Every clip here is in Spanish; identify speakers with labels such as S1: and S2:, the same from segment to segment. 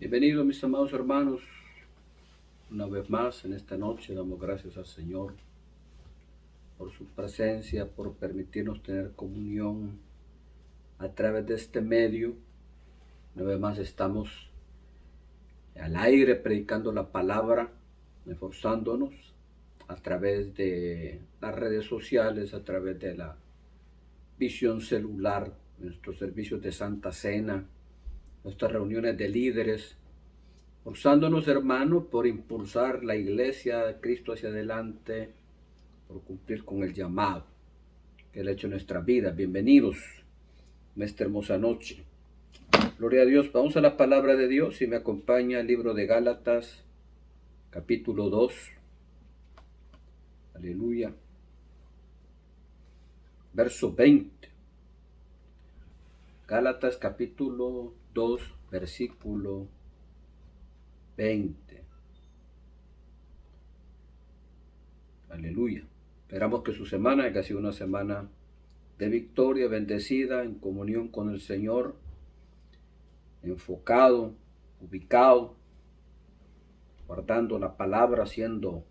S1: Bienvenidos mis amados hermanos, una vez más en esta noche damos gracias al Señor por su presencia, por permitirnos tener comunión a través de este medio. Una vez más estamos al aire predicando la palabra, esforzándonos a través de las redes sociales, a través de la visión celular, nuestros servicios de Santa Cena, nuestras reuniones de líderes, esforzándonos, hermanos, por impulsar la iglesia de Cristo hacia adelante, por cumplir con el llamado que Él ha hecho en nuestra vida. Bienvenidos en esta hermosa noche. Gloria a Dios. Vamos a la palabra de Dios y me acompaña el libro de Gálatas, capítulo 2. Aleluya. Verso 20. Gálatas, capítulo 2, versículo 20. Aleluya. Esperamos que su semana haya sido una semana de victoria, bendecida, en comunión con el Señor, enfocado, ubicado, guardando la palabra, haciendo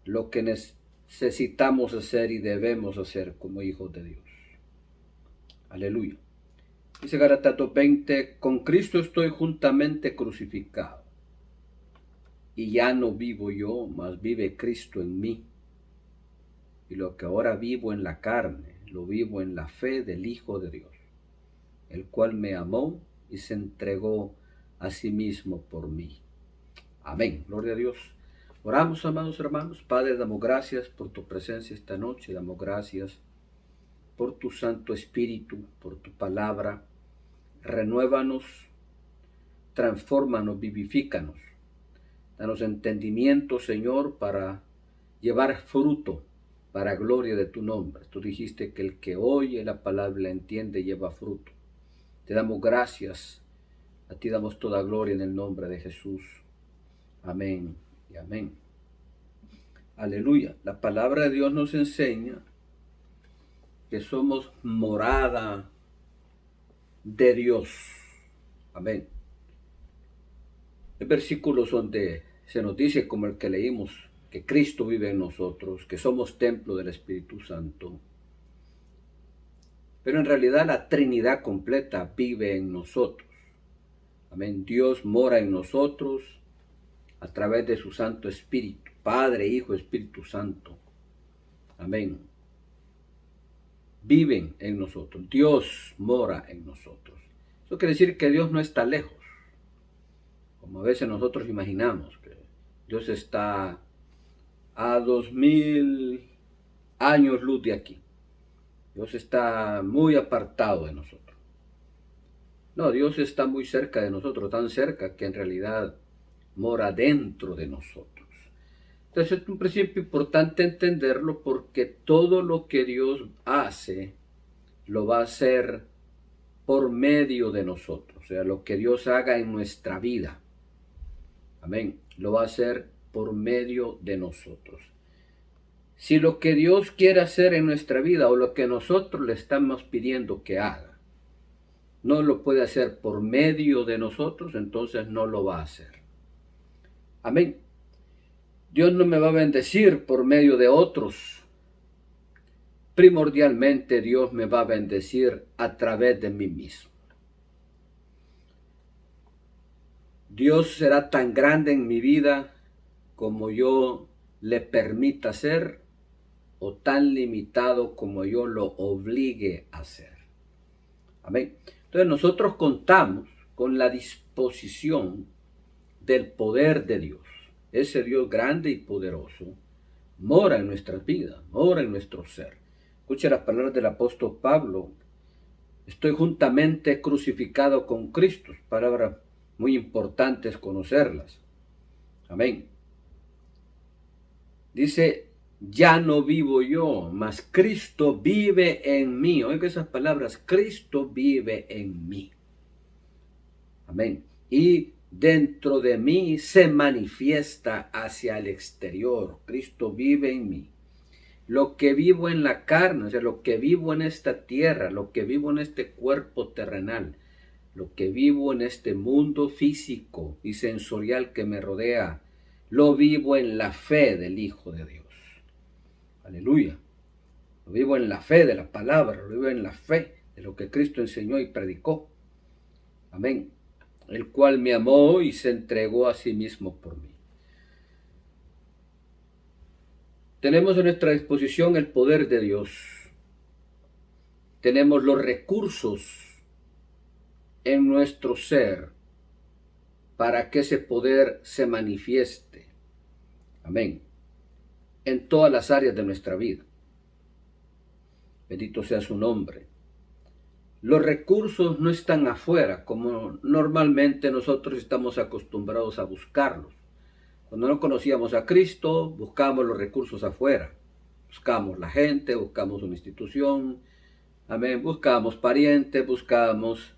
S1: lo que necesitamos hacer y debemos hacer como hijos de Dios. Aleluya. Dice Gálatas 2:20, con Cristo estoy juntamente crucificado, y ya no vivo yo, mas vive Cristo en mí. Y lo que ahora vivo en la carne, lo vivo en la fe del Hijo de Dios, el cual me amó y se entregó a sí mismo por mí. Amén. Gloria a Dios. Oramos, amados hermanos. Padre, damos gracias por tu presencia esta noche. Damos gracias por tu Santo Espíritu, por tu palabra. Renuévanos, transfórmanos, vivifícanos. Danos entendimiento, Señor, para llevar fruto para gloria de tu nombre. Tú dijiste que el que oye la palabra la entiende lleva fruto. Te damos gracias. A ti damos toda gloria en el nombre de Jesús. Amén y amén. Aleluya. La palabra de Dios nos enseña que somos morada de Dios. Amén. Hay versículos donde se nos dice, como el que leímos, que Cristo vive en nosotros, que somos templo del Espíritu Santo. Pero en realidad la Trinidad completa vive en nosotros. Amén. Dios mora en nosotros a través de su Santo Espíritu, Padre, Hijo, Espíritu Santo. Amén. Viven en nosotros. Dios mora en nosotros. Eso quiere decir que Dios no está lejos, como a veces nosotros imaginamos, que Dios está a 2000 años luz de aquí. Dios está muy apartado de nosotros. No, Dios está muy cerca de nosotros, tan cerca que en realidad mora dentro de nosotros. Entonces es un principio importante entenderlo, porque todo lo que Dios hace lo va a hacer por medio de nosotros. O sea, lo que Dios haga en nuestra vida, amén, lo va a hacer por medio de nosotros. Si lo que Dios quiere hacer en nuestra vida o lo que nosotros le estamos pidiendo que haga no lo puede hacer por medio de nosotros, entonces no lo va a hacer. Amén. Dios no me va a bendecir por medio de otros. Primordialmente Dios me va a bendecir a través de mí mismo. Dios será tan grande en mi vida como yo le permita ser, o tan limitado como yo lo obligue a ser. Amén. Entonces nosotros contamos con la disposición del poder de Dios. Ese Dios grande y poderoso mora en nuestras vidas, mora en nuestro ser. Escuche las palabras del apóstol Pablo. Estoy juntamente crucificado con Cristo. Palabras muy importantes conocerlas. Amén. Dice, ya no vivo yo, mas Cristo vive en mí. Oiga esas palabras, Cristo vive en mí. Amén. Y dentro de mí se manifiesta hacia el exterior. Cristo vive en mí. Lo que vivo en la carne, o sea, lo que vivo en esta tierra, lo que vivo en este cuerpo terrenal, lo que vivo en este mundo físico y sensorial que me rodea, lo vivo en la fe del Hijo de Dios. Aleluya. Lo vivo en la fe de la palabra, lo vivo en la fe de lo que Cristo enseñó y predicó. Amén. El cual me amó y se entregó a sí mismo por mí. Tenemos a nuestra disposición el poder de Dios. Tenemos los recursos en nuestro ser para que ese poder se manifieste. Amén. En todas las áreas de nuestra vida. Bendito sea su nombre. Los recursos no están afuera, como normalmente nosotros estamos acostumbrados a buscarlos. Cuando no conocíamos a Cristo, buscábamos los recursos afuera. Buscábamos la gente, buscábamos una institución, amén, buscábamos parientes, buscábamos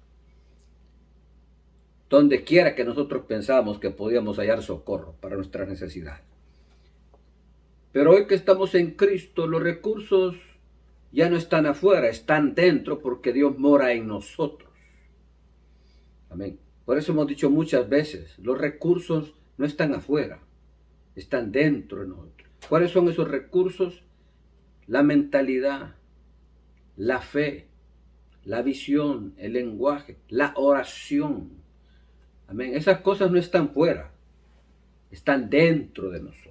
S1: donde quiera que nosotros pensábamos que podíamos hallar socorro para nuestras necesidades. Pero hoy que estamos en Cristo, los recursos ya no están afuera, están dentro porque Dios mora en nosotros. Amén. Por eso hemos dicho muchas veces, los recursos no están afuera, están dentro de nosotros. ¿Cuáles son esos recursos? La mentalidad, la fe, la visión, el lenguaje, la oración. Amén. Esas cosas no están fuera, están dentro de nosotros.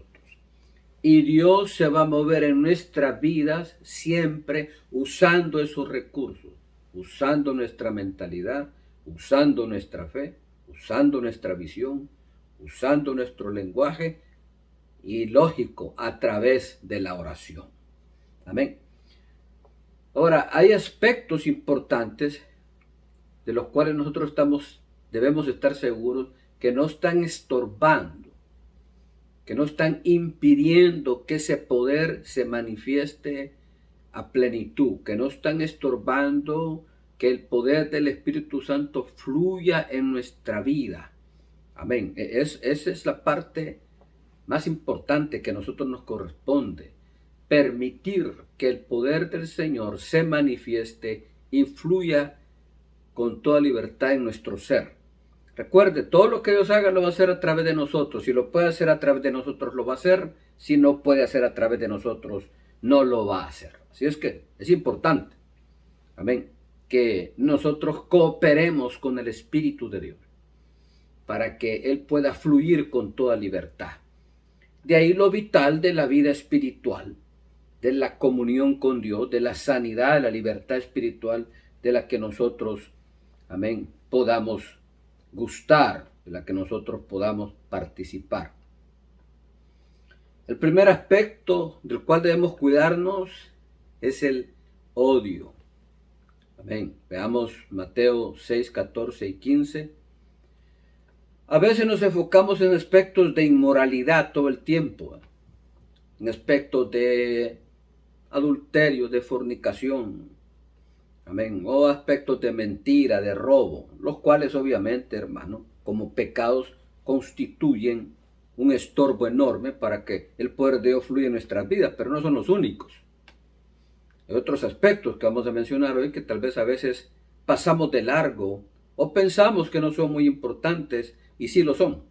S1: Y Dios se va a mover en nuestras vidas siempre usando esos recursos, usando nuestra mentalidad, usando nuestra fe, usando nuestra visión, usando nuestro lenguaje y lógico a través de la oración. Amén. Ahora, hay aspectos importantes de los cuales nosotros debemos estar seguros que no están estorbando, que no están impidiendo que ese poder se manifieste a plenitud, que no están estorbando que el poder del Espíritu Santo fluya en nuestra vida. Amén. Esa es la parte más importante que a nosotros nos corresponde. Permitir que el poder del Señor se manifieste y fluya con toda libertad en nuestro ser. Recuerde, todo lo que Dios haga lo va a hacer a través de nosotros. Si lo puede hacer a través de nosotros, lo va a hacer. Si no puede hacer a través de nosotros, no lo va a hacer. Así es que es importante, amén, que nosotros cooperemos con el Espíritu de Dios para que Él pueda fluir con toda libertad. De ahí lo vital de la vida espiritual, de la comunión con Dios, de la sanidad, de la libertad espiritual de la que nosotros, amén, podamos gustar, de la que nosotros podamos participar. El primer aspecto del cual debemos cuidarnos es el odio. Amén. Veamos Mateo 6, 14 y 15. A veces nos enfocamos en aspectos de inmoralidad todo el tiempo, en aspectos de adulterio, de fornicación, amén, o aspectos de mentira, de robo, los cuales obviamente, hermano, como pecados constituyen un estorbo enorme para que el poder de Dios fluya en nuestras vidas, pero no son los únicos. Hay otros aspectos que vamos a mencionar hoy que tal vez a veces pasamos de largo o pensamos que no son muy importantes y sí lo son.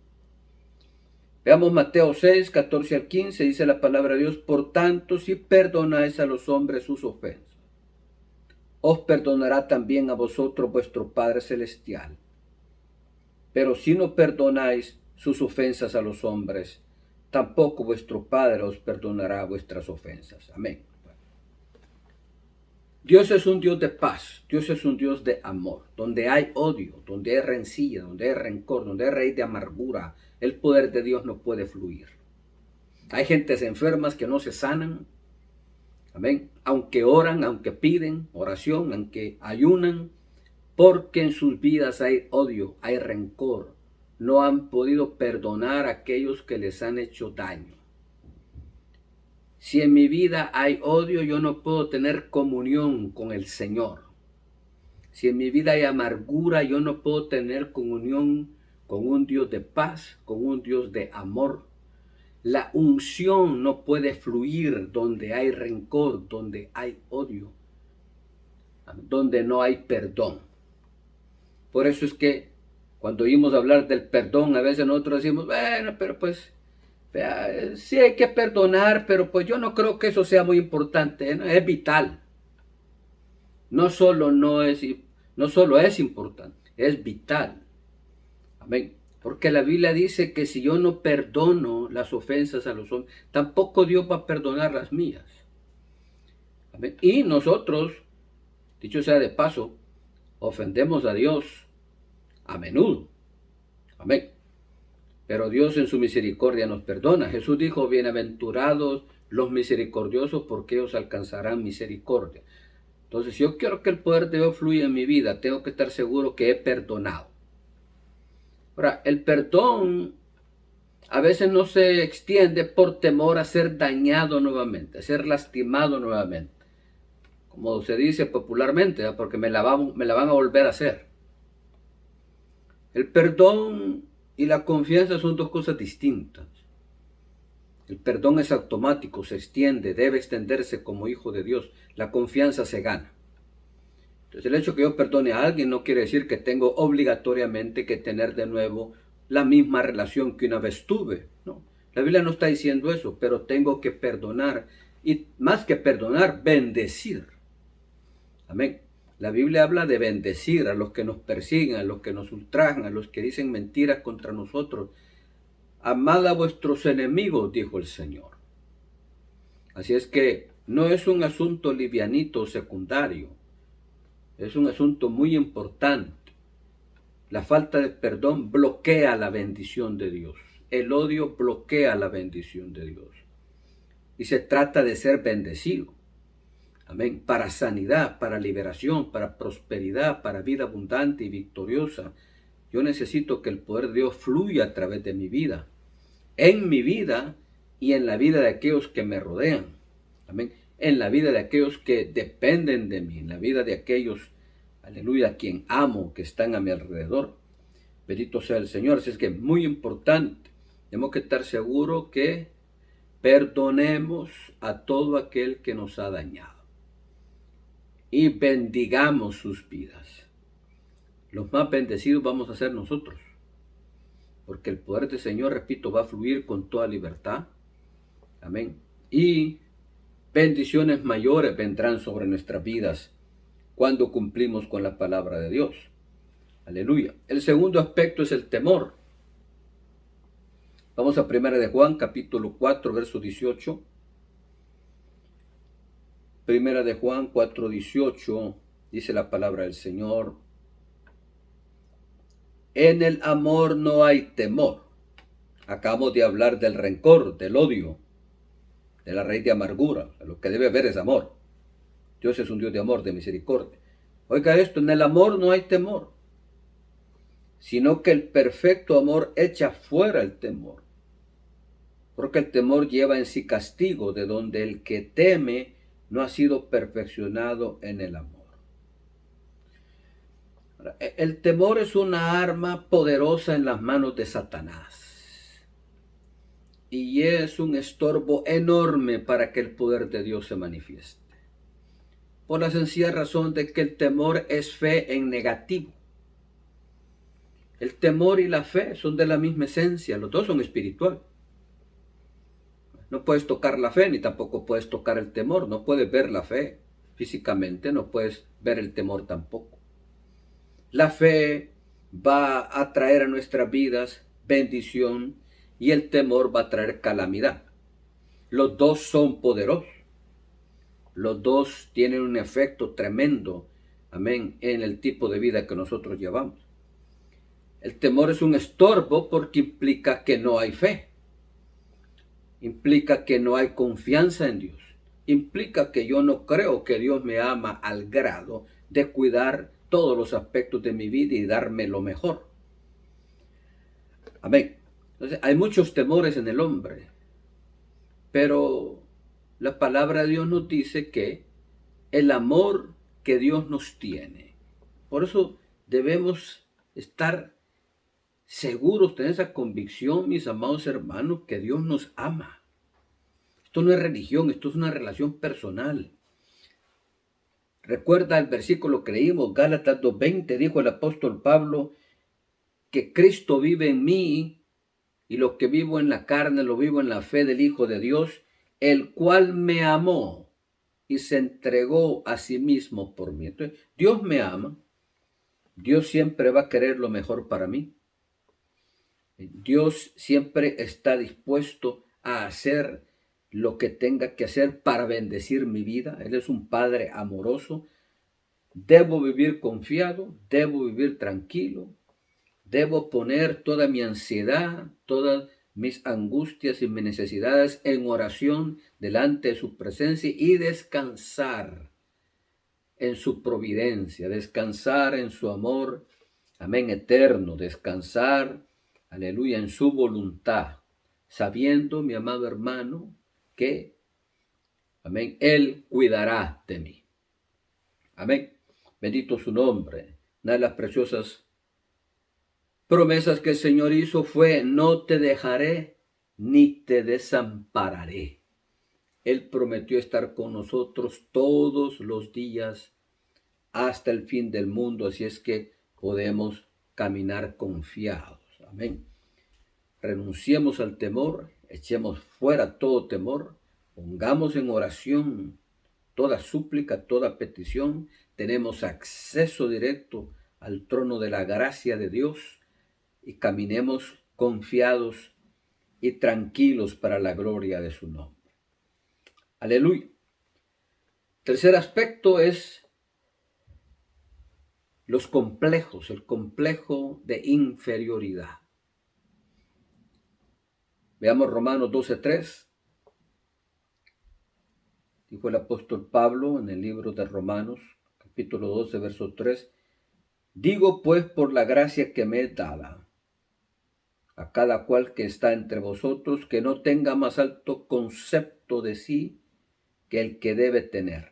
S1: Veamos Mateo 6, 14 al 15, dice la palabra de Dios: por tanto, si perdonáis a los hombres sus ofensas, os perdonará también a vosotros vuestro Padre Celestial. Pero si no perdonáis sus ofensas a los hombres, tampoco vuestro Padre os perdonará vuestras ofensas. Amén. Dios es un Dios de paz, Dios es un Dios de amor. Donde hay odio, donde hay rencilla, donde hay rencor, donde hay raíz de amargura, el poder de Dios no puede fluir. Hay gentes enfermas que no se sanan, amén, aunque oran, aunque piden oración, aunque ayunan, porque en sus vidas hay odio, hay rencor. No han podido perdonar a aquellos que les han hecho daño. Si en mi vida hay odio, yo no puedo tener comunión con el Señor. Si en mi vida hay amargura, yo no puedo tener comunión con un Dios de paz, con un Dios de amor. La unción no puede fluir donde hay rencor, donde hay odio, donde no hay perdón. Por eso es que cuando oímos hablar del perdón, a veces nosotros decimos, bueno, pero pues sí hay que perdonar, pero pues yo no creo que eso sea muy importante, ¿no? Es vital. No solo, no solo es importante, es vital. Amén. Porque la Biblia dice que si yo no perdono las ofensas a los hombres, tampoco Dios va a perdonar las mías. Amén. Y nosotros, dicho sea de paso, ofendemos a Dios a menudo. Amén. Pero Dios en su misericordia nos perdona. Jesús dijo, bienaventurados los misericordiosos porque ellos alcanzarán misericordia. Entonces, si yo quiero que el poder de Dios fluya en mi vida, tengo que estar seguro que he perdonado. Ahora, el perdón a veces no se extiende por temor a ser dañado nuevamente, a ser lastimado nuevamente. Como se dice popularmente, ¿eh? Porque me la van a volver a hacer. El perdón y la confianza son dos cosas distintas. El perdón es automático, se extiende, debe extenderse como hijo de Dios. La confianza se gana. Entonces, el hecho que yo perdone a alguien no quiere decir que tengo obligatoriamente que tener de nuevo la misma relación que una vez tuve. No, la Biblia no está diciendo eso, pero tengo que perdonar. Y más que perdonar, bendecir. Amén. La Biblia habla de bendecir a los que nos persiguen, a los que nos ultrajan, a los que dicen mentiras contra nosotros. Amad a vuestros enemigos, dijo el Señor. Así es que no es un asunto livianito o secundario. Es un asunto muy importante. La falta de perdón bloquea la bendición de Dios. El odio bloquea la bendición de Dios. Y se trata de ser bendecido. Amén. Para sanidad, para liberación, para prosperidad, para vida abundante y victoriosa. Yo necesito que el poder de Dios fluya a través de mi vida. En mi vida y en la vida de aquellos que me rodean. Amén. En la vida de aquellos que dependen de mí. En la vida de aquellos, aleluya, a quien amo, que están a mi alrededor. Bendito sea el Señor. Así es que es muy importante. Tenemos que estar seguros que perdonemos a todo aquel que nos ha dañado. Y bendigamos sus vidas. Los más bendecidos vamos a ser nosotros. Porque el poder del Señor, repito, va a fluir con toda libertad. Amén. Y bendiciones mayores vendrán sobre nuestras vidas cuando cumplimos con la palabra de Dios. Aleluya. El segundo aspecto es el temor. Vamos a 1 de Juan, capítulo 4, verso 18. 1 de Juan 4, 18, dice la palabra del Señor. En el amor no hay temor. Acabamos de hablar del rencor, del odio, de la raíz de amargura. Lo que debe haber es amor. Dios es un Dios de amor, de misericordia. Oiga esto, en el amor no hay temor, sino que el perfecto amor echa fuera el temor. Porque el temor lleva en sí castigo, de donde el que teme no ha sido perfeccionado en el amor. El temor es una arma poderosa en las manos de Satanás. Y es un estorbo enorme para que el poder de Dios se manifieste. Por la sencilla razón de que el temor es fe en negativo. El temor y la fe son de la misma esencia, los dos son espirituales. No puedes tocar la fe, ni tampoco puedes tocar el temor. No puedes ver la fe físicamente, no puedes ver el temor tampoco. La fe va a traer a nuestras vidas bendición y el temor va a traer calamidad. Los dos son poderosos. Los dos tienen un efecto tremendo, amén, en el tipo de vida que nosotros llevamos. El temor es un estorbo porque implica que no hay fe. Implica que no hay confianza en Dios. Implica que yo no creo que Dios me ama al grado de cuidar todos los aspectos de mi vida y darme lo mejor. Amén. Entonces, hay muchos temores en el hombre, pero la palabra de Dios nos dice que el amor que Dios nos tiene. Por eso debemos estar seguros, tener esa convicción, mis amados hermanos, que Dios nos ama. Esto no es religión, esto es una relación personal. Recuerda el versículo que leímos, Gálatas 2:20, dijo el apóstol Pablo, que Cristo vive en mí y lo que vivo en la carne lo vivo en la fe del Hijo de Dios, el cual me amó y se entregó a sí mismo por mí. Entonces, Dios me ama, Dios siempre va a querer lo mejor para mí. Dios siempre está dispuesto a hacer lo que tenga que hacer para bendecir mi vida. Él es un Padre amoroso. Debo vivir confiado, debo vivir tranquilo, debo poner toda mi ansiedad, todas mis angustias y mis necesidades en oración delante de su presencia y descansar en su providencia, descansar en su amor, amén, eterno, descansar, aleluya, en su voluntad, sabiendo, mi amado hermano, que, amén, Él cuidará de mí. Amén. Bendito su nombre. Una de las preciosas promesas que el Señor hizo fue: no te dejaré ni te desampararé. Él prometió estar con nosotros todos los días hasta el fin del mundo, así es que podemos caminar confiados. Amén. Renunciemos al temor, echemos fuera todo temor, pongamos en oración toda súplica, toda petición. Tenemos acceso directo al trono de la gracia de Dios y caminemos confiados y tranquilos para la gloria de su nombre. Aleluya. Tercer aspecto es los complejos, el complejo de inferioridad. Veamos Romanos 12:3. Dijo el apóstol Pablo en el libro de Romanos, capítulo 12, verso 3. Digo pues por la gracia que me es dada a cada cual que está entre vosotros, que no tenga más alto concepto de sí que el que debe tener,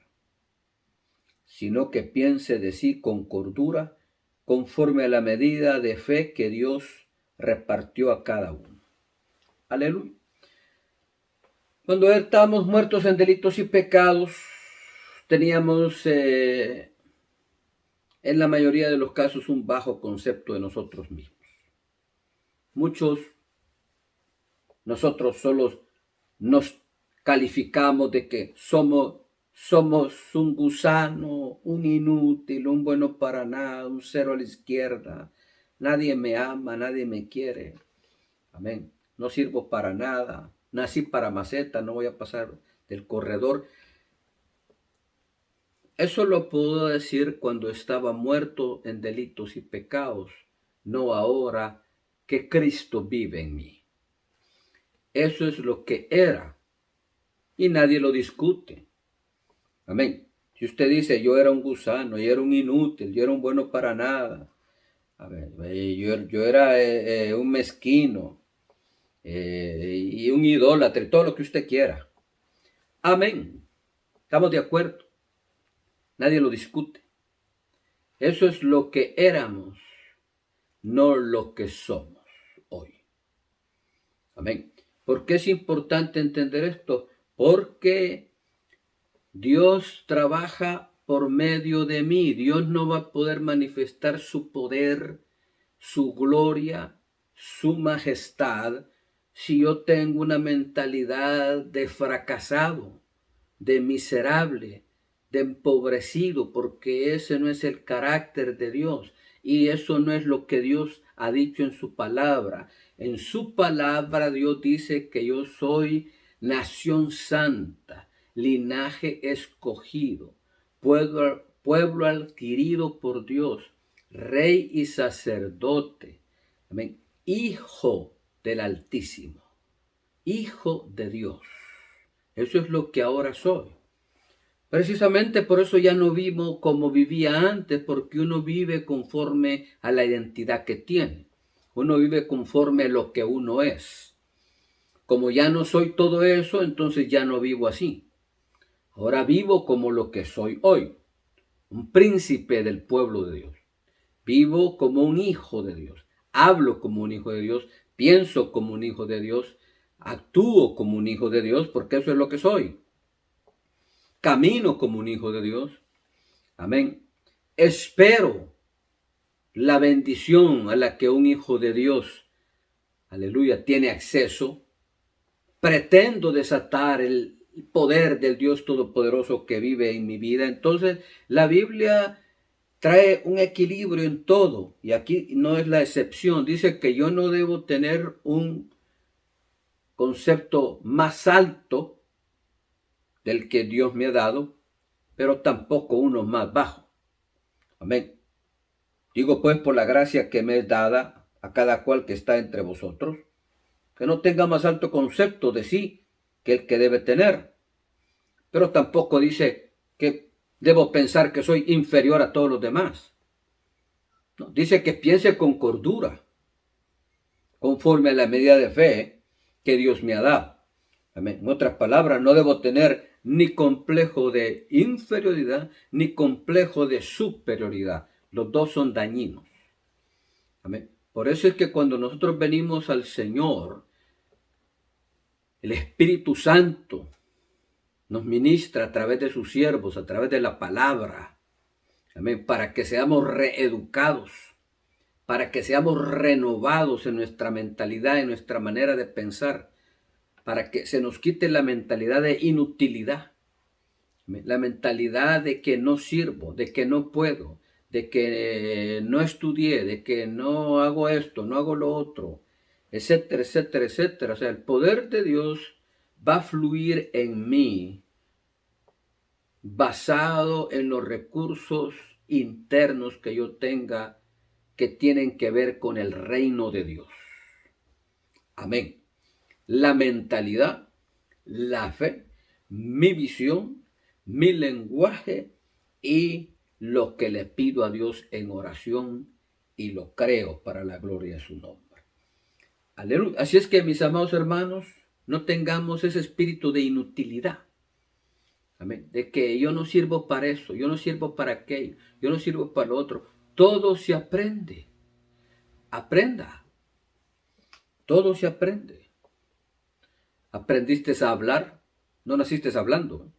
S1: sino que piense de sí con cordura, conforme a la medida de fe que Dios repartió a cada uno. Aleluya. Cuando estábamos muertos en delitos y pecados, teníamos en la mayoría de los casos un bajo concepto de nosotros mismos. Muchos nosotros solos nos calificamos de que somos un gusano, un inútil, un bueno para nada, un cero a la izquierda. Nadie me ama, nadie me quiere. Amén. No sirvo para nada. Nací para maceta, no voy a pasar del corredor. Eso lo puedo decir cuando estaba muerto en delitos y pecados, no ahora que Cristo vive en mí. Eso es lo que era y nadie lo discute. Amén. Si usted dice: yo era un gusano, yo era un inútil, yo era un bueno para nada, a ver, yo era un mezquino y un idólatra, todo lo que usted quiera. Amén. Estamos de acuerdo. Nadie lo discute. Eso es lo que éramos, no lo que somos hoy. Amén. ¿Por qué es importante entender esto? Porque Dios trabaja por medio de mí. Dios no va a poder manifestar su poder, su gloria, su majestad, si yo tengo una mentalidad de fracasado, de miserable, de empobrecido, porque ese no es el carácter de Dios y eso no es lo que Dios ha dicho en su palabra. En su palabra Dios dice que yo soy nación santa, linaje escogido, pueblo adquirido por Dios, rey y sacerdote, amén, hijo del Altísimo, hijo de Dios. Eso es lo que ahora soy. Precisamente por eso ya no vivo como vivía antes, porque uno vive conforme a la identidad que tiene. Uno vive conforme a lo que uno es. Como ya no soy todo eso, entonces ya no vivo así. Ahora vivo como lo que soy hoy, un príncipe del pueblo de Dios. Vivo como un hijo de Dios. Hablo como un hijo de Dios. Pienso como un hijo de Dios. Actúo como un hijo de Dios, porque eso es lo que soy. Camino como un hijo de Dios. Amén. Espero la bendición a la que un hijo de Dios, aleluya, tiene acceso. Pretendo desatar el poder del Dios Todopoderoso que vive en mi vida. Entonces, la Biblia trae un equilibrio en todo, y aquí no es la excepción. Dice que yo no debo tener un concepto más alto del que Dios me ha dado, pero tampoco uno más bajo. Amén. Digo pues por la gracia que me es dada a cada cual que está entre vosotros, que no tenga más alto concepto de sí que el que debe tener, pero tampoco dice que debo pensar que soy inferior a todos los demás. No, dice que piense con cordura, conforme a la medida de fe que Dios me ha dado. Amén. En otras palabras, no debo tener ni complejo de inferioridad ni complejo de superioridad. Los dos son dañinos. Amén. Por eso es que cuando nosotros venimos al Señor, el Espíritu Santo nos ministra a través de sus siervos, a través de la palabra. Amén. Para que seamos reeducados, para que seamos renovados en nuestra mentalidad, en nuestra manera de pensar, para que se nos quite la mentalidad de inutilidad, la mentalidad de que no sirvo, de que no puedo, de que no estudié, de que no hago esto, no hago lo otro, etcétera, etcétera, etcétera. O sea, el poder de Dios va a fluir en mí basado en los recursos internos que yo tenga que tienen que ver con el reino de Dios. Amén. La mentalidad, la fe, mi visión, mi lenguaje y lo que le pido a Dios en oración y lo creo para la gloria de su nombre. Aleluya. Así es que, mis amados hermanos, no tengamos ese espíritu de inutilidad. Amén. De que yo no sirvo para eso, yo no sirvo para aquello, yo no sirvo para lo otro. Todo se aprende. Aprenda. Todo se aprende. Aprendiste a hablar, no naciste hablando,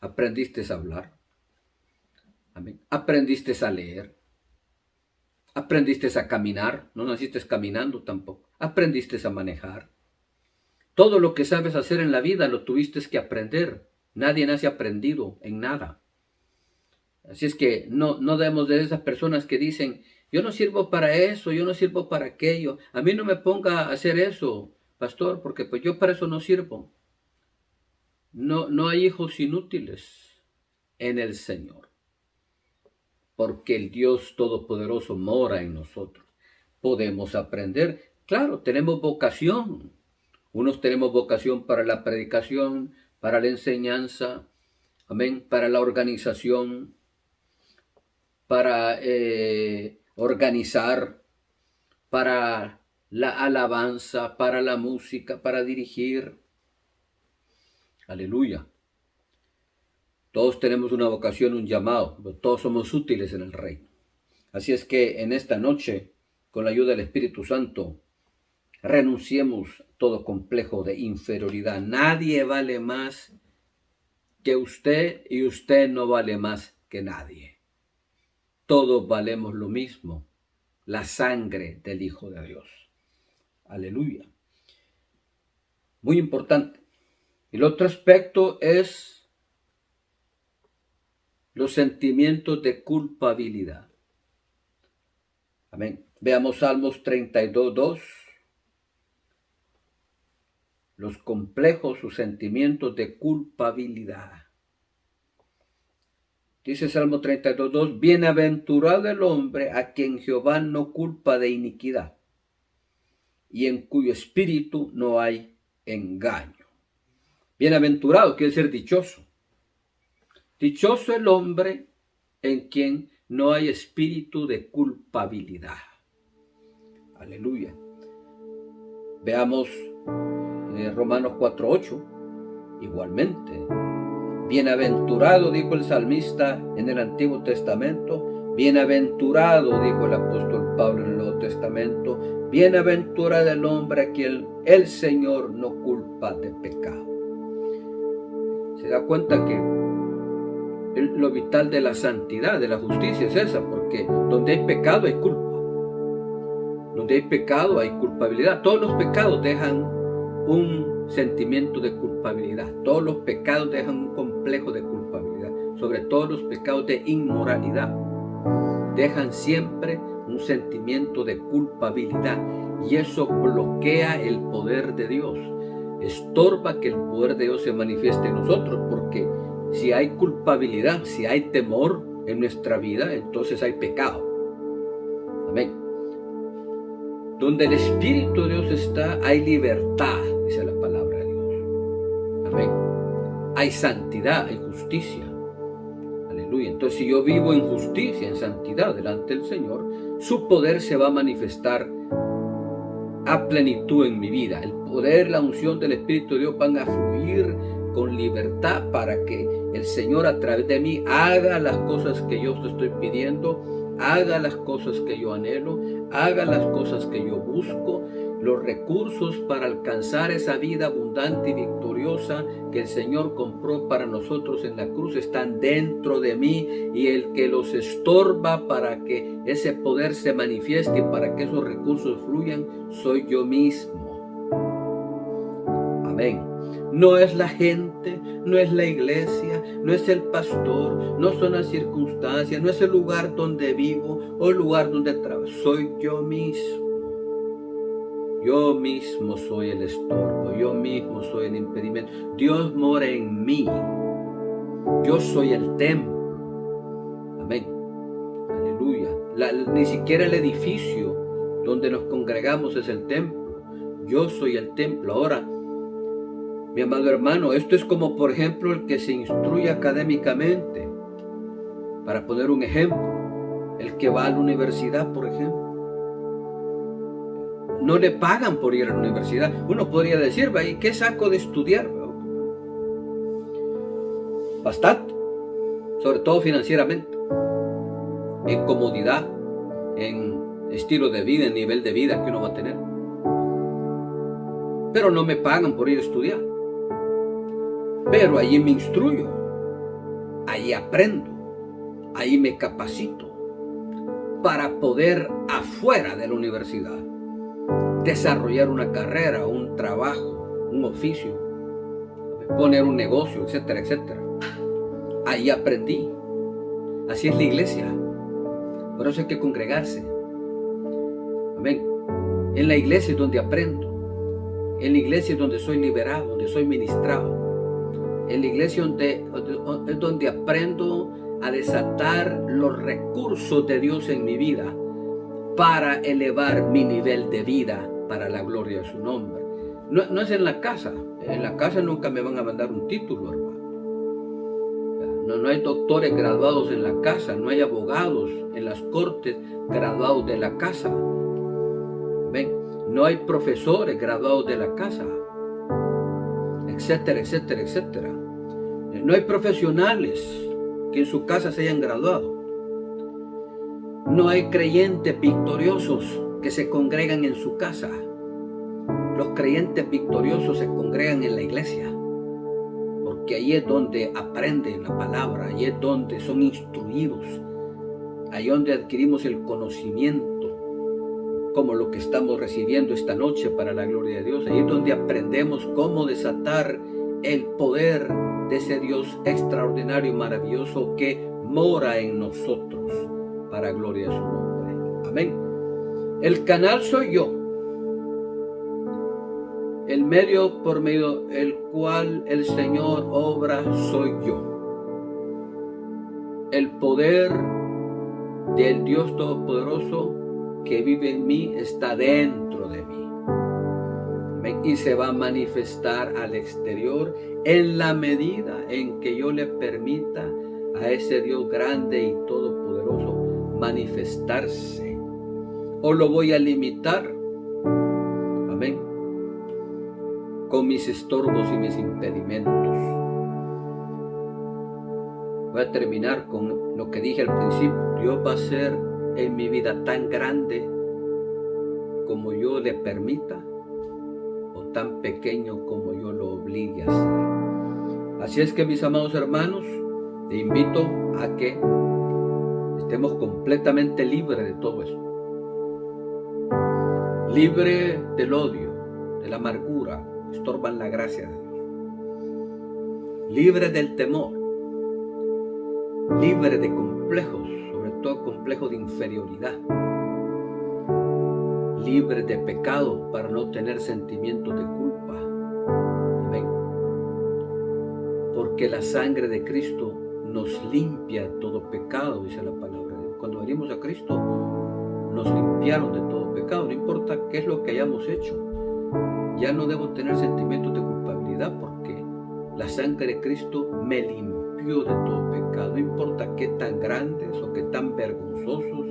S1: aprendiste a hablar. Amén. Aprendiste a leer, aprendiste a caminar, no naciste caminando tampoco. Aprendiste a manejar. Todo lo que sabes hacer en la vida lo tuviste que aprender. Nadie nace aprendido en nada. Así es que no debemos de esas personas que dicen, yo no sirvo para eso, yo no sirvo para aquello. A mí no me ponga a hacer eso, pastor, porque pues yo para eso no sirvo. No hay hijos inútiles en el Señor, porque el Dios Todopoderoso mora en nosotros. Podemos aprender. Claro, tenemos vocación. Unos tenemos vocación para la predicación, para la enseñanza, amén, para la organización, para organizar, para la alabanza, para la música, para dirigir. Aleluya. Todos tenemos una vocación, un llamado, todos somos útiles en el reino. Así es que en esta noche, con la ayuda del Espíritu Santo, renunciemos a todo complejo de inferioridad. Nadie vale más que usted y usted no vale más que nadie. Todos valemos lo mismo, la sangre del Hijo de Dios. Aleluya. Muy importante. El otro aspecto es los sentimientos de culpabilidad. Amén. Veamos Salmos 32:2. Los complejos, sus sentimientos de culpabilidad. Dice Salmo 32:2, bienaventurado el hombre a quien Jehová no culpa de iniquidad y en cuyo espíritu no hay engaño. Bienaventurado quiere decir dichoso. Dichoso el hombre en quien no hay espíritu de culpabilidad. Aleluya. Veamos Romanos 4:8. Igualmente, bienaventurado, dijo el salmista en el Antiguo Testamento. Bienaventurado, dijo el apóstol Pablo en el Nuevo Testamento. Bienaventurado el hombre a quien el Señor no culpa de pecado. Se da cuenta que lo vital de la santidad, de la justicia es esa, porque donde hay pecado hay culpa. Donde hay pecado hay culpabilidad. Todos los pecados dejan un sentimiento de culpabilidad. Todos los pecados dejan un complejo de culpabilidad. Sobre todo los pecados de inmoralidad. Dejan siempre un sentimiento de culpabilidad. Y eso bloquea el poder de Dios. Estorba que el poder de Dios se manifieste en nosotros. Porque si hay culpabilidad, si hay temor en nuestra vida, entonces hay pecado. Amén. Donde el Espíritu de Dios está, hay libertad, dice la palabra de Dios. Amén. Hay santidad, hay justicia. Aleluya. Entonces, si yo vivo en justicia, en santidad delante del Señor, su poder se va a manifestar a plenitud en mi vida. El poder, la unción del Espíritu de Dios van a fluir con libertad para que el Señor a través de mí haga las cosas que yo te estoy pidiendo, haga las cosas que yo anhelo, haga las cosas que yo busco. Los recursos para alcanzar esa vida abundante y victoriosa que el Señor compró para nosotros en la cruz están dentro de mí, y el que los estorba para que ese poder se manifieste y para que esos recursos fluyan soy yo mismo. Amén. No es la gente, no es la iglesia, no es el pastor, no son las circunstancias, no es el lugar donde vivo o el lugar donde trabajo. Soy yo mismo. Yo mismo soy el estorbo, yo mismo soy el impedimento. Dios mora en mí. Yo soy el templo. Amén. Aleluya. Ni siquiera el edificio donde nos congregamos es el templo. Yo soy el templo. Ahora, mi amado hermano, esto es como, por ejemplo, el que se instruye académicamente. Para poner un ejemplo, el que va a la universidad, por ejemplo. No le pagan por ir a la universidad. Uno podría decir, ¿y qué saco de estudiar? Bastante, sobre todo financieramente, en comodidad, en estilo de vida, en nivel de vida que uno va a tener. Pero no me pagan por ir a estudiar. Pero allí me instruyo, allí aprendo, ahí me capacito para poder afuera de la universidad desarrollar una carrera, un trabajo, un oficio, poner un negocio, etcétera, etcétera. Ahí aprendí. Así es la iglesia. Por eso hay que congregarse. Amén. En la iglesia es donde aprendo. En la iglesia es donde soy liberado, donde soy ministrado. En la iglesia es donde aprendo a desatar los recursos de Dios en mi vida para elevar mi nivel de vida para la gloria de su nombre. No es en la casa. En la casa nunca me van a mandar un título, hermano. No hay doctores graduados en la casa, no hay abogados en las cortes graduados de la casa. ¿Ven? No hay profesores graduados de la casa, etcétera, etcétera, etcétera. No hay profesionales que en su casa se hayan graduado. No hay creyentes victoriosos que se congregan en su casa. Los creyentes victoriosos se congregan en la iglesia, porque ahí es donde aprenden la palabra, ahí es donde son instruidos, ahí es donde adquirimos el conocimiento, como lo que estamos recibiendo esta noche para la gloria de Dios. Ahí es donde aprendemos cómo desatar el poder de ese Dios extraordinario y maravilloso que mora en nosotros para gloria de su nombre. Amén. El canal soy yo. El medio por medio del cual el Señor obra soy yo. El poder del Dios Todopoderoso que vive en mí está dentro de mí. Y se va a manifestar al exterior en la medida en que yo le permita a ese Dios grande y todopoderoso manifestarse. O lo voy a limitar, amén, con mis estorbos y mis impedimentos. Voy a terminar con lo que dije al principio. Dios va a ser en mi vida tan grande como yo le permita, o tan pequeño como yo lo obligue a hacer. Así es que, mis amados hermanos, Te invito a que estemos completamente libres de todo eso. Libre del odio, de la amargura, que estorban la gracia de Dios. Libre del temor. Libre de complejos, sobre todo complejos de inferioridad. Libre de pecado para no tener sentimientos de culpa. Amén. Porque la sangre de Cristo nos limpia todo pecado, dice la palabra de Dios. Cuando venimos a Cristo, nos limpiaron de todo pecado. No importa qué es lo que hayamos hecho. Ya no debo tener sentimientos de culpabilidad porque la sangre de Cristo me limpió de todo pecado. No importa qué tan grandes o qué tan vergonzosos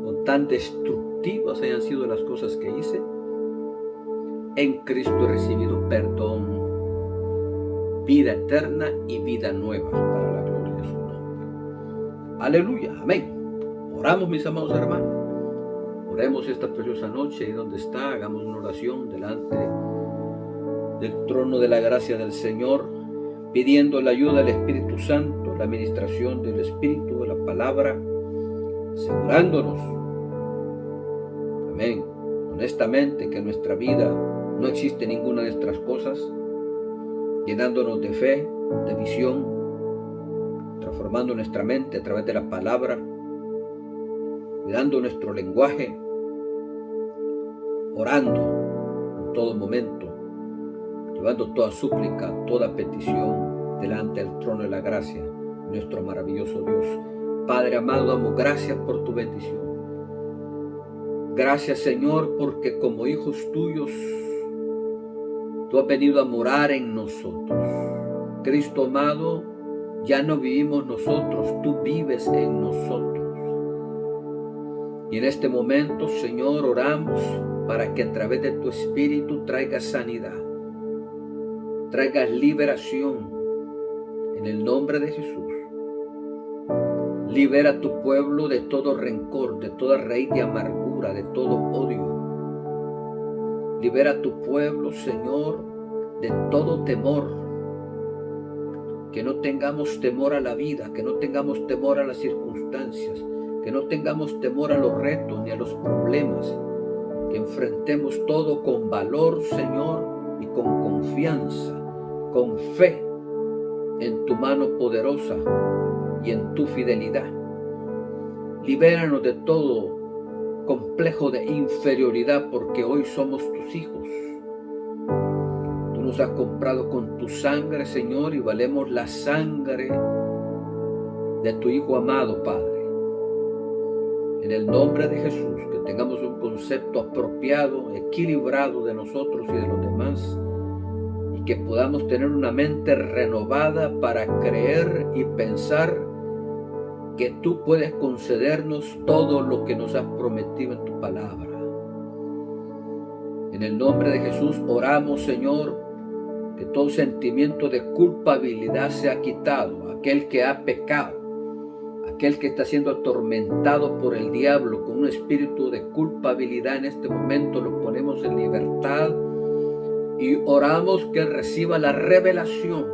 S1: o tan destructivas hayan sido las cosas que hice. En Cristo he recibido perdón, vida eterna y vida nueva para la gloria de su nombre. Aleluya, amén. Oramos, mis amados hermanos. Oremos esta preciosa noche y donde está, hagamos una oración delante del trono de la gracia del Señor, pidiendo la ayuda del Espíritu Santo, la administración del Espíritu, de la palabra, asegurándonos, amén, honestamente que en nuestra vida no existe ninguna de estas cosas, llenándonos de fe, de visión, transformando nuestra mente a través de la palabra, cuidando nuestro lenguaje, orando en todo momento, llevando toda súplica, toda petición delante del trono de la gracia, nuestro maravilloso Dios. Padre amado, damos gracias por tu bendición. Gracias, Señor, porque como hijos tuyos, tú has venido a morar en nosotros. Cristo amado, ya no vivimos nosotros, tú vives en nosotros. Y en este momento, Señor, oramos para que a través de tu Espíritu traigas sanidad, traigas liberación en el nombre de Jesús. Libera a tu pueblo de todo rencor, de toda raíz de amargura, de todo odio. Libera a tu pueblo, Señor, de todo temor. Que no tengamos temor a la vida, que no tengamos temor a las circunstancias, que no tengamos temor a los retos ni a los problemas. Que enfrentemos todo con valor, Señor, y con confianza, con fe en tu mano poderosa y en tu fidelidad. Libéranos de todo complejo de inferioridad, porque hoy somos tus hijos. Tú nos has comprado con tu sangre, Señor, y valemos la sangre de tu Hijo amado, Padre. En el nombre de Jesús, que tengamos un concepto apropiado, equilibrado de nosotros y de los demás, y que podamos tener una mente renovada para creer y pensar que tú puedes concedernos todo lo que nos has prometido en tu palabra. En el nombre de Jesús oramos, Señor, que todo sentimiento de culpabilidad sea quitado. Aquel que ha pecado, aquel que está siendo atormentado por el diablo con un espíritu de culpabilidad, en este momento lo ponemos en libertad y oramos que reciba la revelación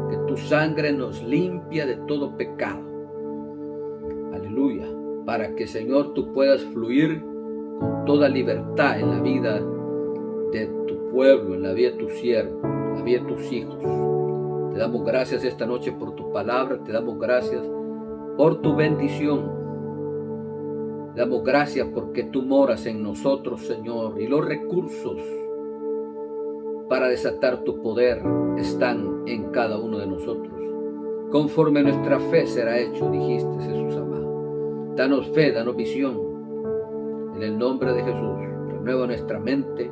S1: que tu sangre nos limpia de todo pecado. Aleluya, para que, Señor, tú puedas fluir con toda libertad en la vida de tu pueblo, en la vida de tus siervos, en la vida de tus hijos. Te damos gracias esta noche por tu palabra, te damos gracias por tu bendición. Te damos gracias porque tú moras en nosotros, Señor, y los recursos para desatar tu poder están en cada uno de nosotros. Conforme nuestra fe será hecho, dijiste, Jesús amado. Danos fe, danos visión. En el nombre de Jesús, renueva nuestra mente.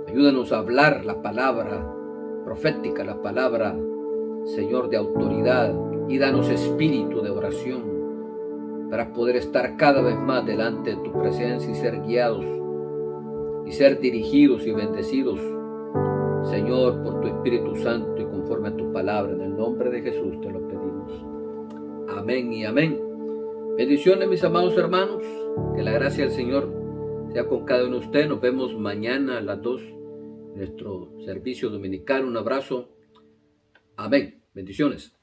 S1: Ayúdanos a hablar la palabra profética, la palabra, Señor, de autoridad. Y danos espíritu de oración para poder estar cada vez más delante de tu presencia y ser guiados y ser dirigidos y bendecidos, Señor, por tu Espíritu Santo y conforme a tu palabra. En el nombre de Jesús te lo pedimos. Amén y amén. Bendiciones, mis amados hermanos. Que la gracia del Señor sea con cada uno de ustedes. Nos vemos mañana a las 2 en nuestro servicio dominical. Un abrazo. Amén. Bendiciones.